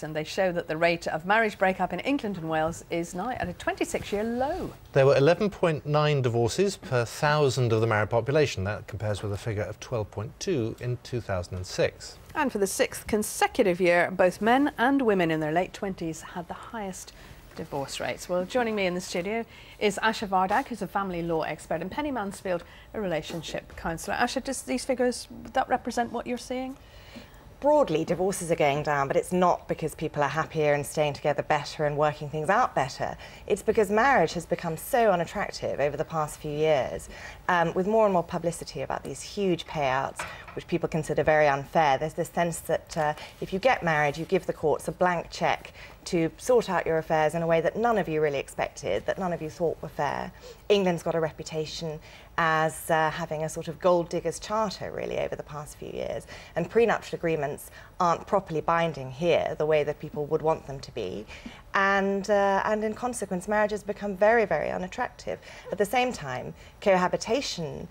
studies, and they show that the rate of marriage breakup in England and Wales is now at a 26-year low. There were 11.9 divorces per 1,000 of the married population. That compares with a figure of 12.2 in 2006. And for the 6th consecutive year, both men and women in their late 20s had the highest divorce rates. Well, joining me in the studio is Ayesha Vardag, who's a family law expert, and Penny Mansfield, a relationship counsellor. Ayesha, does these figures, that represent what you're seeing? Broadly, divorces are going down, but it's not because people are happier and staying together better and working things out better. It's because marriage has become so unattractive over the past few years, with more and more publicity about these huge payouts, which people consider very unfair. There's this sense that if you get married, you give the courts a blank cheque to sort out your affairs in a way that none of you really expected, that none of you thought were fair. England's got a reputation as having a sort of gold digger's charter, really, over the past few years. And prenuptial agreements aren't properly binding here the way that people would want them to be. And in consequence, marriage has become very, very unattractive. At the same time, cohabitation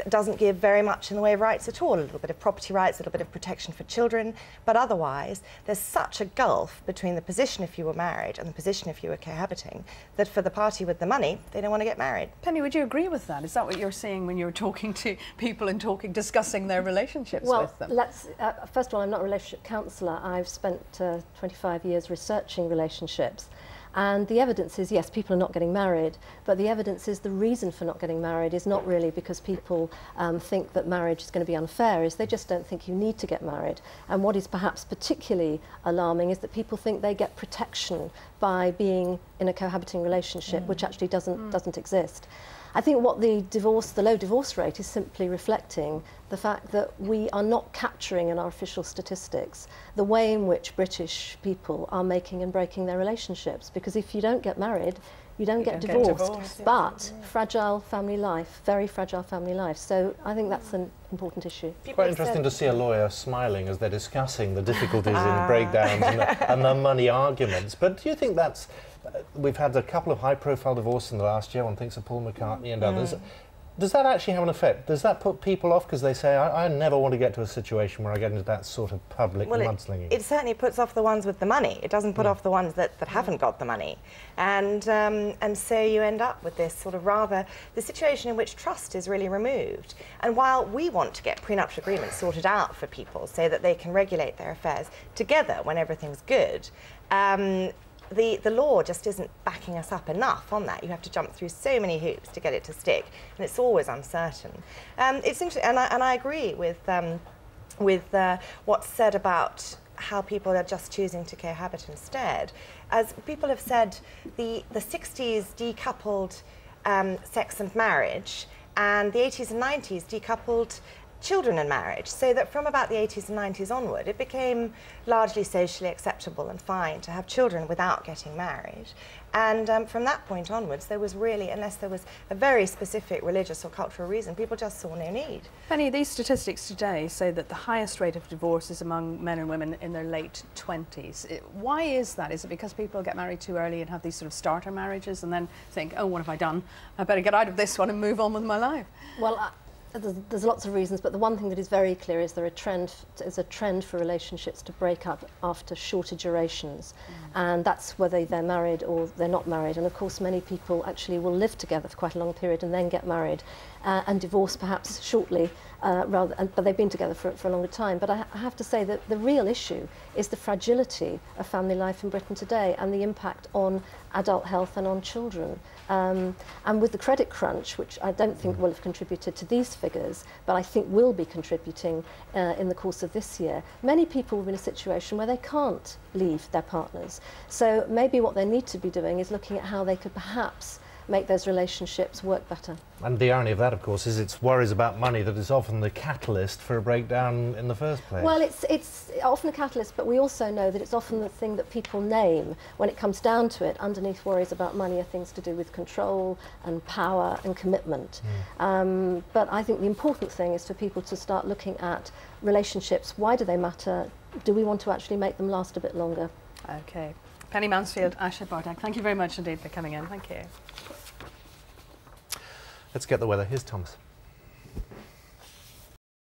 doesn't give very much in the way of rights at all. A little bit of property rights, a little bit of protection for children, but otherwise there's such a gulf between the position if you were married and the position if you were cohabiting that for the party with the money, they don't want to get married. Penny, would you agree with that? Is that what you're seeing when you're talking to people and discussing their relationships with them? Well, first of all, I'm not a relationship counsellor. I've spent 25 years researching relationships. And the evidence is, yes, people are not getting married, but the evidence is the reason for not getting married is not really because people think that marriage is going to be unfair, is they just don't think you need to get married. And what is perhaps particularly alarming is that people think they get protection by being in a cohabiting relationship, which actually doesn't exist. I think what the low divorce rate is simply reflecting the fact that we are not capturing in our official statistics the way in which British people are making and breaking their relationships. Because if you don't get married, you don't get divorced. But fragile family life, very fragile family life. So I think that's an important issue. Quite interesting to see a lawyer smiling as they're discussing the difficulties in breakdowns and the money arguments. But do you think that's... We've had a couple of high-profile divorces in the last year. One thinks of Paul McCartney and others. Does that actually have an effect? Does that put people off because they say, I never want to get to a situation where I get into that sort of public mudslinging? It certainly puts off the ones with the money. It doesn't put off the ones that haven't got the money. And so you end up with this sort of the situation in which trust is really removed. And while we want to get prenuptial agreements sorted out for people so that they can regulate their affairs together when everything's good, the law just isn't backing us up enough on that. You have to jump through so many hoops to get it to stick, and it's always uncertain. It's interesting, and I agree with what's said about how people are just choosing to cohabit instead. As people have said, the 60s decoupled sex and marriage, and the 80s and 90s decoupled children and marriage, so that from about the 80s and 90s onward, it became largely socially acceptable and fine to have children without getting married. And from that point onwards, there was really, unless there was a very specific religious or cultural reason, people just saw no need. Penny, these statistics today say that the highest rate of divorce is among men and women in their late 20s. Why is that? Is it because people get married too early and have these sort of starter marriages and then think, oh, what have I done? I better get out of this one and move on with my life? Well, there's lots of reasons, but the one thing that is very clear is there's a trend for relationships to break up after shorter durations, and that's whether they're married or they're not married. And of course, many people actually will live together for quite a long period and then get married and divorce perhaps shortly, but they've been together for a longer time. But I have to say that the real issue is the fragility of family life in Britain today and the impact on adult health and on children. And with the credit crunch, which I don't think will have contributed to these figures, but I think will be contributing in the course of this year, many people will be in a situation where they can't leave their partners. So maybe what they need to be doing is looking at how they could perhaps make those relationships work better. And the irony of that, of course, is it's worries about money that is often the catalyst for a breakdown in the first place. Well, it's often a catalyst, but we also know that it's often the thing that people name when it comes down to it. Underneath worries about money are things to do with control and power and commitment. But I think the important thing is for people to start looking at relationships. Why do they matter? Do we want to actually make them last a bit longer? Okay. Penny Mansfield, Ayesha Vardag, thank you very much indeed for coming in. Thank you. Let's get the weather. Here's Thomas.